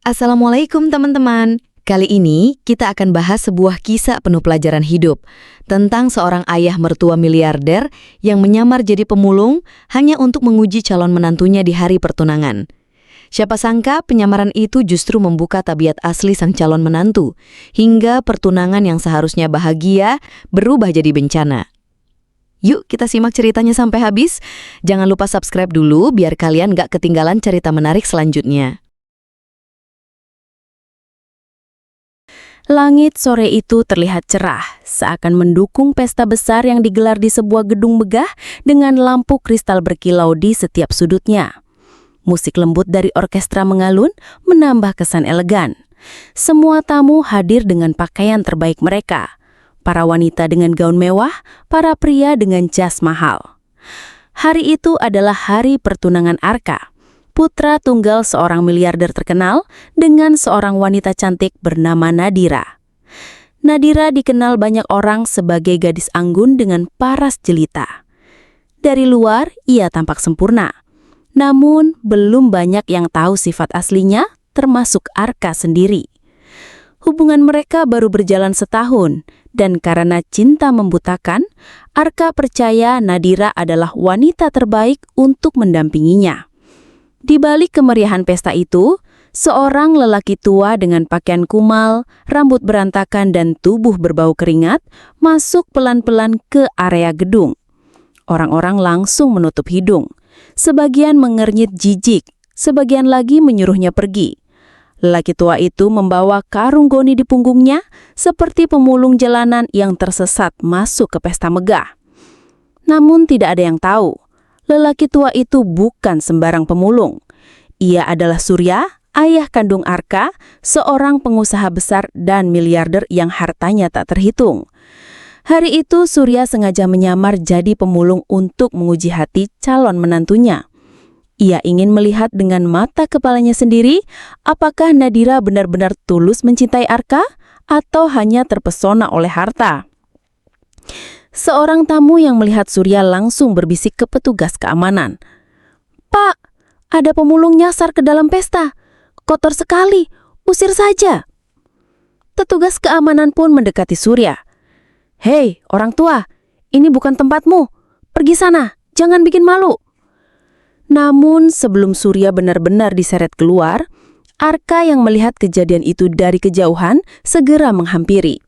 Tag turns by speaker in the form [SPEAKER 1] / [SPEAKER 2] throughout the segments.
[SPEAKER 1] Assalamualaikum teman-teman. Kali ini kita akan bahas sebuah kisah penuh pelajaran hidup tentang seorang ayah mertua miliarder yang menyamar jadi pemulung hanya untuk menguji calon menantunya di hari pertunangan. Siapa sangka penyamaran itu justru membuka tabiat asli sang calon menantu, hingga pertunangan yang seharusnya bahagia berubah jadi bencana. Yuk kita simak ceritanya sampai habis. Jangan lupa subscribe dulu biar kalian gak ketinggalan cerita menarik selanjutnya.
[SPEAKER 2] Langit sore itu terlihat cerah, seakan mendukung pesta besar yang digelar di sebuah gedung megah dengan lampu kristal berkilau di setiap sudutnya. Musik lembut dari orkestra mengalun, menambah kesan elegan. Semua tamu hadir dengan pakaian terbaik mereka. Para wanita dengan gaun mewah, para pria dengan jas mahal. Hari itu adalah hari pertunangan Arka, putra tunggal seorang miliarder terkenal dengan seorang wanita cantik bernama Nadira. Nadira dikenal banyak orang sebagai gadis anggun dengan paras jelita. Dari luar, ia tampak sempurna. Namun, belum banyak yang tahu sifat aslinya, termasuk Arka sendiri. Hubungan mereka baru berjalan setahun, dan karena cinta membutakan, Arka percaya Nadira adalah wanita terbaik untuk mendampinginya. Di balik kemeriahan pesta itu, seorang lelaki tua dengan pakaian kumal, rambut berantakan dan tubuh berbau keringat masuk pelan-pelan ke area gedung. Orang-orang langsung menutup hidung. Sebagian mengernyit jijik, sebagian lagi menyuruhnya pergi. Lelaki tua itu membawa karung goni di punggungnya seperti pemulung jalanan yang tersesat masuk ke pesta megah. Namun tidak ada yang tahu. Lelaki tua itu bukan sembarang pemulung. Ia adalah Surya, ayah kandung Arka, seorang pengusaha besar dan miliarder yang hartanya tak terhitung. Hari itu Surya sengaja menyamar jadi pemulung untuk menguji hati calon menantunya. Ia ingin melihat dengan mata kepalanya sendiri apakah Nadira benar-benar tulus mencintai Arka atau hanya terpesona oleh harta. Seorang tamu yang melihat Surya langsung berbisik ke petugas keamanan. "Pak, ada pemulung nyasar ke dalam pesta. Kotor sekali, usir saja." Petugas keamanan pun mendekati Surya. "Hei, orang tua, ini bukan tempatmu. Pergi sana, jangan bikin malu." Namun sebelum Surya benar-benar diseret keluar, Arka yang melihat kejadian itu dari kejauhan segera menghampiri.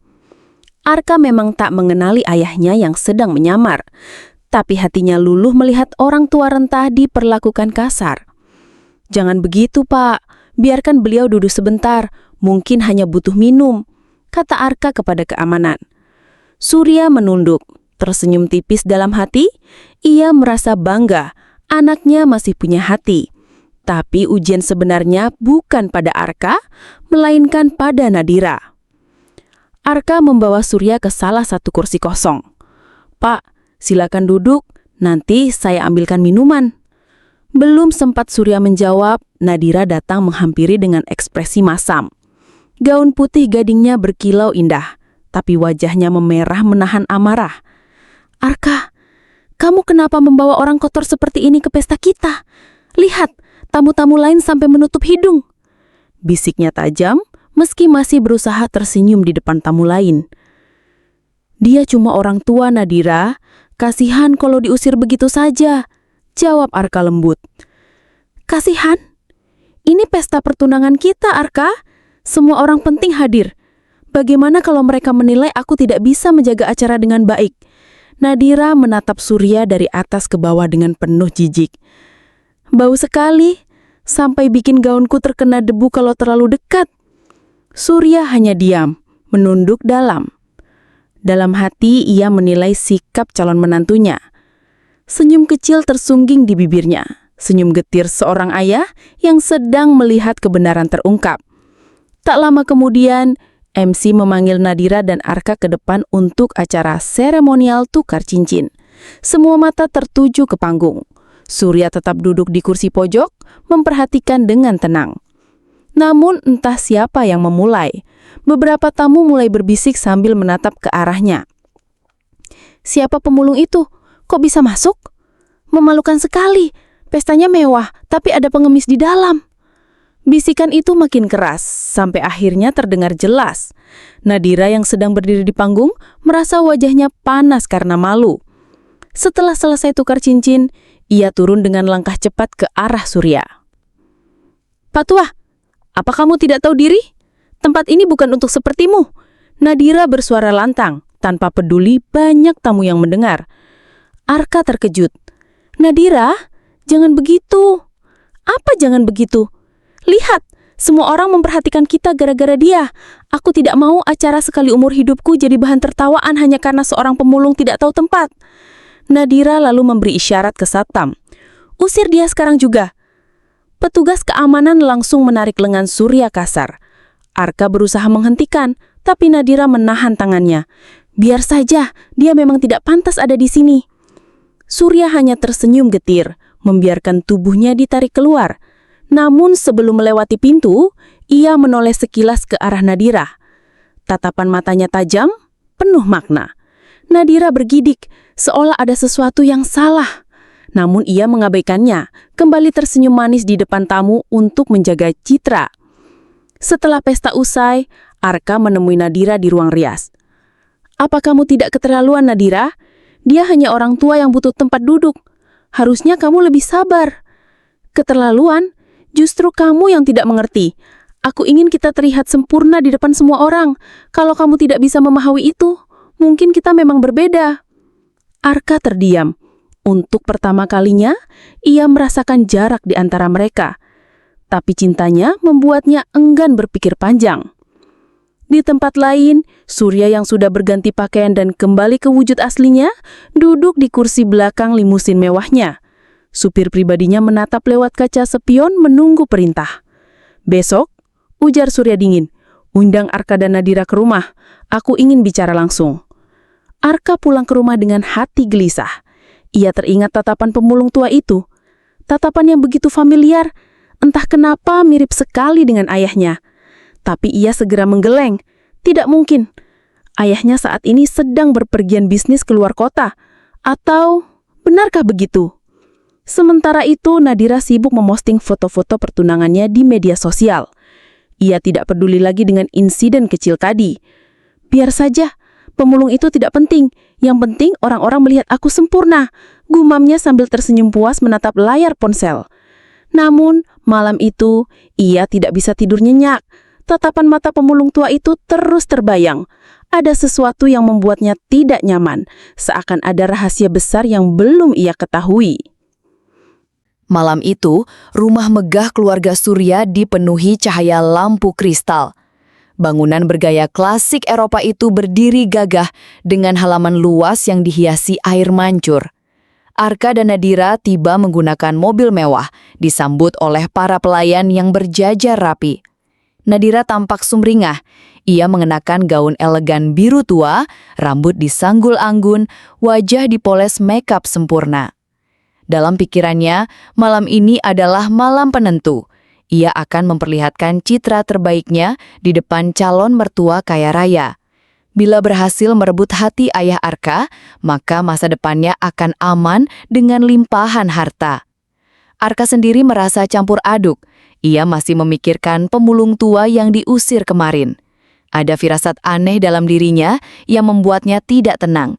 [SPEAKER 2] Arka memang tak mengenali ayahnya yang sedang menyamar, tapi hatinya luluh melihat orang tua rentah diperlakukan kasar. "Jangan begitu, Pak. Biarkan beliau duduk sebentar. Mungkin hanya butuh minum," kata Arka kepada keamanan. Surya menunduk, tersenyum tipis dalam hati. Ia merasa bangga, anaknya masih punya hati. Tapi ujian sebenarnya bukan pada Arka, melainkan pada Nadira. Arka membawa Surya ke salah satu kursi kosong. "Pak, silakan duduk, nanti saya ambilkan minuman." Belum sempat Surya menjawab, Nadira datang menghampiri dengan ekspresi masam. Gaun putih gadingnya berkilau indah, tapi wajahnya memerah menahan amarah. "Arka, kamu kenapa membawa orang kotor seperti ini ke pesta kita? Lihat, tamu-tamu lain sampai menutup hidung." Bisiknya tajam, meski masih berusaha tersenyum di depan tamu lain. "Dia cuma orang tua, Nadira. Kasihan kalau diusir begitu saja," jawab Arka lembut. "Kasihan? Ini pesta pertunangan kita, Arka. Semua orang penting hadir. Bagaimana kalau mereka menilai aku tidak bisa menjaga acara dengan baik?" Nadira menatap Surya dari atas ke bawah dengan penuh jijik. "Bau sekali, sampai bikin gaunku terkena debu kalau terlalu dekat." Surya hanya diam, menunduk dalam. Dalam hati ia menilai sikap calon menantunya. Senyum kecil tersungging di bibirnya, senyum getir seorang ayah yang sedang melihat kebenaran terungkap. Tak lama kemudian, MC memanggil Nadira dan Arka ke depan untuk acara seremonial tukar cincin. Semua mata tertuju ke panggung. Surya tetap duduk di kursi pojok, memperhatikan dengan tenang. Namun entah siapa yang memulai. Beberapa tamu mulai berbisik sambil menatap ke arahnya. "Siapa pemulung itu? Kok bisa masuk? Memalukan sekali. Pestanya mewah, tapi ada pengemis di dalam." Bisikan itu makin keras, sampai akhirnya terdengar jelas. Nadira yang sedang berdiri di panggung merasa wajahnya panas karena malu. Setelah selesai tukar cincin, ia turun dengan langkah cepat ke arah Surya. "Pak Tua, apa kamu tidak tahu diri? Tempat ini bukan untuk sepertimu." Nadira bersuara lantang, tanpa peduli banyak tamu yang mendengar. Arka terkejut. "Nadira, jangan begitu." "Apa jangan begitu? Lihat, semua orang memperhatikan kita gara-gara dia. Aku tidak mau acara sekali umur hidupku jadi bahan tertawaan hanya karena seorang pemulung tidak tahu tempat." Nadira lalu memberi isyarat ke satpam. "Usir dia sekarang juga." Petugas keamanan langsung menarik lengan Surya kasar. Arka berusaha menghentikan, tapi Nadira menahan tangannya. "Biar saja, dia memang tidak pantas ada di sini." Surya hanya tersenyum getir, membiarkan tubuhnya ditarik keluar. Namun sebelum melewati pintu, ia menoleh sekilas ke arah Nadira. Tatapan matanya tajam, penuh makna. Nadira bergidik, seolah ada sesuatu yang salah. Namun ia mengabaikannya, kembali tersenyum manis di depan tamu untuk menjaga citra. Setelah pesta usai, Arka menemui Nadira di ruang rias. "Apa kamu tidak keterlaluan, Nadira? Dia hanya orang tua yang butuh tempat duduk. Harusnya kamu lebih sabar." "Keterlaluan? Justru kamu yang tidak mengerti. Aku ingin kita terlihat sempurna di depan semua orang. Kalau kamu tidak bisa memahami itu, mungkin kita memang berbeda." Arka terdiam. Untuk pertama kalinya, ia merasakan jarak di antara mereka. Tapi cintanya membuatnya enggan berpikir panjang. Di tempat lain, Surya yang sudah berganti pakaian dan kembali ke wujud aslinya, duduk di kursi belakang limusin mewahnya. Supir pribadinya menatap lewat kaca spion menunggu perintah. "Besok," ujar Surya dingin, "undang Arka dan Nadira ke rumah. Aku ingin bicara langsung." Arka pulang ke rumah dengan hati gelisah. Ia teringat tatapan pemulung tua itu. Tatapan yang begitu familiar, entah kenapa mirip sekali dengan ayahnya. Tapi ia segera menggeleng. Tidak mungkin. Ayahnya saat ini sedang berpergian bisnis keluar kota. Atau benarkah begitu? Sementara itu, Nadira sibuk memosting foto-foto pertunangannya di media sosial. Ia tidak peduli lagi dengan insiden kecil tadi. "Biar saja, pemulung itu tidak penting. Yang penting orang-orang melihat aku sempurna," gumamnya sambil tersenyum puas menatap layar ponsel. Namun, malam itu, ia tidak bisa tidur nyenyak. Tatapan mata pemulung tua itu terus terbayang. Ada sesuatu yang membuatnya tidak nyaman, seakan ada rahasia besar yang belum ia ketahui.
[SPEAKER 1] Malam itu, rumah megah keluarga Surya dipenuhi cahaya lampu kristal. Bangunan bergaya klasik Eropa itu berdiri gagah dengan halaman luas yang dihiasi air mancur. Arka dan Nadira tiba menggunakan mobil mewah, disambut oleh para pelayan yang berjajar rapi. Nadira tampak sumringah. Ia mengenakan gaun elegan biru tua, rambut disanggul anggun, wajah dipoles makeup sempurna. Dalam pikirannya, malam ini adalah malam penentu. Ia akan memperlihatkan citra terbaiknya di depan calon mertua kaya raya. Bila berhasil merebut hati ayah Arka, maka masa depannya akan aman dengan limpahan harta. Arka sendiri merasa campur aduk. Ia masih memikirkan pemulung tua yang diusir kemarin. Ada firasat aneh dalam dirinya yang membuatnya tidak tenang.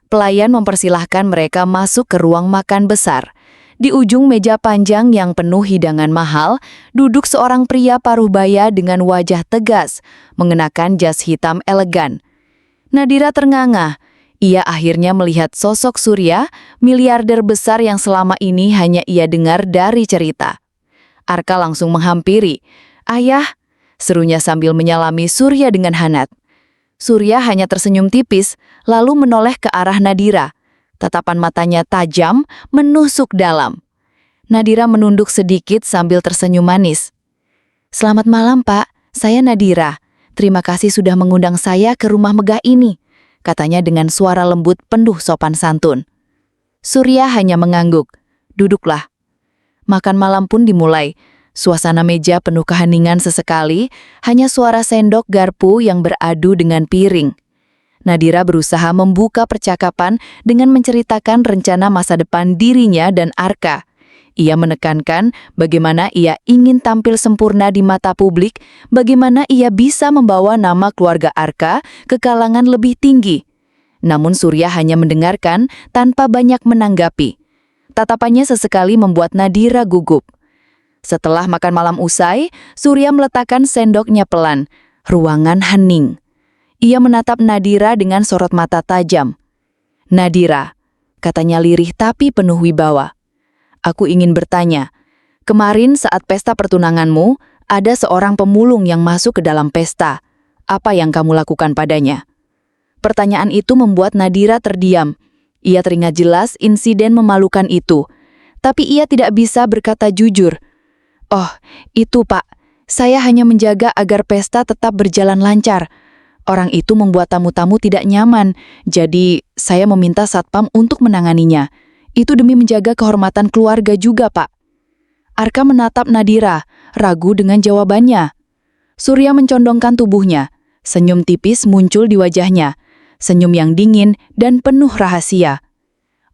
[SPEAKER 1] Pelayan mempersilahkan mereka masuk ke ruang makan besar. Di ujung meja panjang yang penuh hidangan mahal, duduk seorang pria paruh baya dengan wajah tegas, mengenakan jas hitam elegan. Nadira ternganga. Ia akhirnya melihat sosok Surya, miliarder besar yang selama ini hanya ia dengar dari cerita. Arka langsung menghampiri. "Ayah," serunya sambil menyalami Surya dengan hangat. Surya hanya tersenyum tipis, lalu menoleh ke arah Nadira. Tatapan matanya tajam, menusuk dalam. Nadira menunduk sedikit sambil tersenyum manis. "Selamat malam, Pak. Saya Nadira. Terima kasih sudah mengundang saya ke rumah megah ini," katanya dengan suara lembut penuh sopan santun. Surya hanya mengangguk. "Duduklah." Makan malam pun dimulai. Suasana meja penuh keheningan sesekali, hanya suara sendok garpu yang beradu dengan piring. Nadira berusaha membuka percakapan dengan menceritakan rencana masa depan dirinya dan Arka. Ia menekankan bagaimana ia ingin tampil sempurna di mata publik, bagaimana ia bisa membawa nama keluarga Arka ke kalangan lebih tinggi. Namun Surya hanya mendengarkan tanpa banyak menanggapi. Tatapannya sesekali membuat Nadira gugup. Setelah makan malam usai, Surya meletakkan sendoknya pelan. Ruangan hening. Ia menatap Nadira dengan sorot mata tajam. "Nadira," katanya lirih tapi penuh wibawa. "Aku ingin bertanya, kemarin saat pesta pertunanganmu, ada seorang pemulung yang masuk ke dalam pesta. Apa yang kamu lakukan padanya?" Pertanyaan itu membuat Nadira terdiam. Ia teringat jelas insiden memalukan itu. Tapi ia tidak bisa berkata jujur. "Oh, itu Pak. Saya hanya menjaga agar pesta tetap berjalan lancar. Orang itu membuat tamu-tamu tidak nyaman, jadi saya meminta satpam untuk menanganinya. Itu demi menjaga kehormatan keluarga juga, Pak." Arka menatap Nadira, ragu dengan jawabannya. Surya mencondongkan tubuhnya. Senyum tipis muncul di wajahnya. Senyum yang dingin dan penuh rahasia.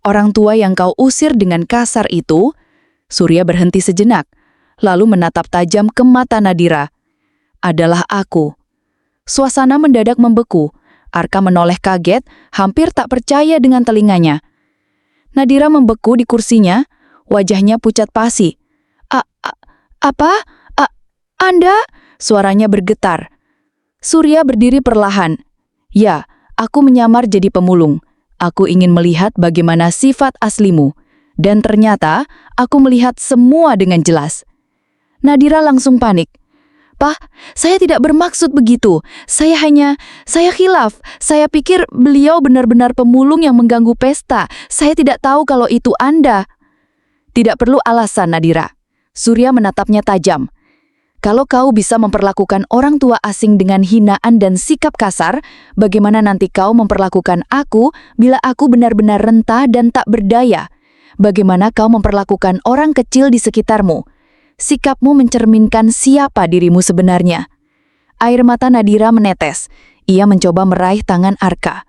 [SPEAKER 1] "Orang tua yang kau usir dengan kasar itu..." Surya berhenti sejenak, lalu menatap tajam ke mata Nadira. "Adalah aku." Suasana mendadak membeku. Arka menoleh kaget, hampir tak percaya dengan telinganya. Nadira membeku di kursinya, wajahnya pucat pasi. Apa? Anda?" Suaranya bergetar. Surya berdiri perlahan. "Ya, aku menyamar jadi pemulung. Aku ingin melihat bagaimana sifat aslimu. Dan ternyata, aku melihat semua dengan jelas." Nadira langsung panik. "Pak, saya tidak bermaksud begitu. Saya khilaf. Saya pikir beliau benar-benar pemulung yang mengganggu pesta. Saya tidak tahu kalau itu Anda." "Tidak perlu alasan, Nadira." Surya menatapnya tajam. "Kalau kau bisa memperlakukan orang tua asing dengan hinaan dan sikap kasar, bagaimana nanti kau memperlakukan aku bila aku benar-benar renta dan tak berdaya? Bagaimana kau memperlakukan orang kecil di sekitarmu? Sikapmu mencerminkan siapa dirimu sebenarnya." Air mata Nadira menetes. Ia mencoba meraih tangan Arka.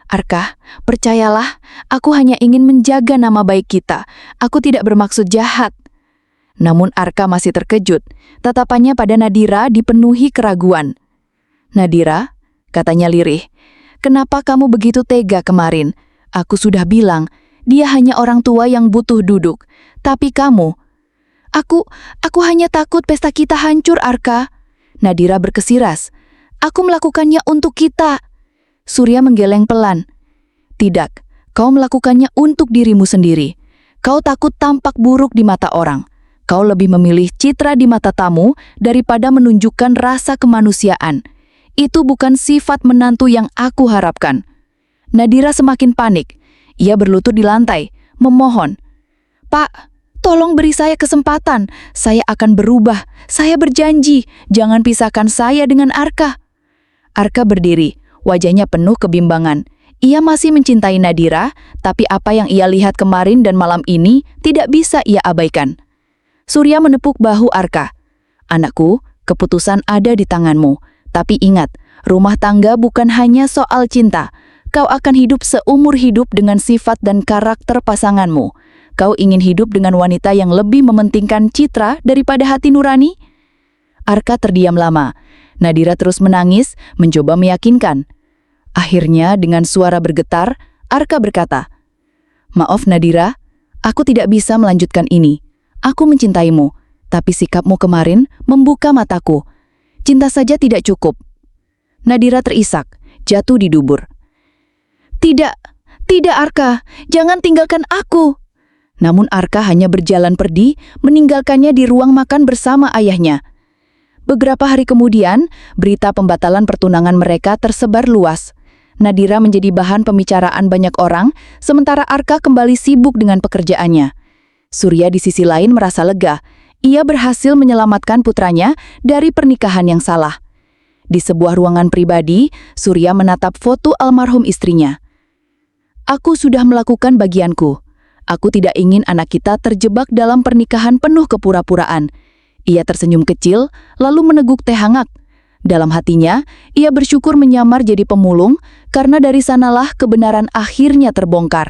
[SPEAKER 1] "Arka, percayalah, aku hanya ingin menjaga nama baik kita. Aku tidak bermaksud jahat." Namun Arka masih terkejut. Tatapannya pada Nadira dipenuhi keraguan. "Nadira," katanya lirih, "kenapa kamu begitu tega kemarin? Aku sudah bilang, dia hanya orang tua yang butuh duduk. Tapi kamu..." Aku hanya takut pesta kita hancur, Arka." Nadira berkesiras. "Aku melakukannya untuk kita." Surya menggeleng pelan. "Tidak, kau melakukannya untuk dirimu sendiri. Kau takut tampak buruk di mata orang. Kau lebih memilih citra di mata tamu daripada menunjukkan rasa kemanusiaan. Itu bukan sifat menantu yang aku harapkan." Nadira semakin panik. Ia berlutut di lantai, memohon. "Pak, tolong beri saya kesempatan. Saya akan berubah. Saya berjanji, jangan pisahkan saya dengan Arka." Arka berdiri, wajahnya penuh kebimbangan. Ia masih mencintai Nadira, tapi apa yang ia lihat kemarin dan malam ini tidak bisa ia abaikan. Surya menepuk bahu Arka. "Anakku, keputusan ada di tanganmu. Tapi ingat, rumah tangga bukan hanya soal cinta. Kau akan hidup seumur hidup dengan sifat dan karakter pasanganmu. Kau ingin hidup dengan wanita yang lebih mementingkan citra daripada hati nurani?" Arka terdiam lama. Nadira terus menangis, mencoba meyakinkan. Akhirnya dengan suara bergetar, Arka berkata, "Maaf Nadira, aku tidak bisa melanjutkan ini. Aku mencintaimu, tapi sikapmu kemarin membuka mataku. Cinta saja tidak cukup." Nadira terisak, jatuh di dubur. Tidak Arka, jangan tinggalkan aku." Namun Arka hanya berjalan pergi, meninggalkannya di ruang makan bersama ayahnya. Beberapa hari kemudian, berita pembatalan pertunangan mereka tersebar luas. Nadira menjadi bahan pembicaraan banyak orang, sementara Arka kembali sibuk dengan pekerjaannya. Surya di sisi lain merasa lega. Ia berhasil menyelamatkan putranya dari pernikahan yang salah. Di sebuah ruangan pribadi, Surya menatap foto almarhum istrinya. "Aku sudah melakukan bagianku. Aku tidak ingin anak kita terjebak dalam pernikahan penuh kepura-puraan." Ia tersenyum kecil, lalu meneguk teh hangat. Dalam hatinya, ia bersyukur menyamar jadi pemulung, karena dari sanalah kebenaran akhirnya terbongkar.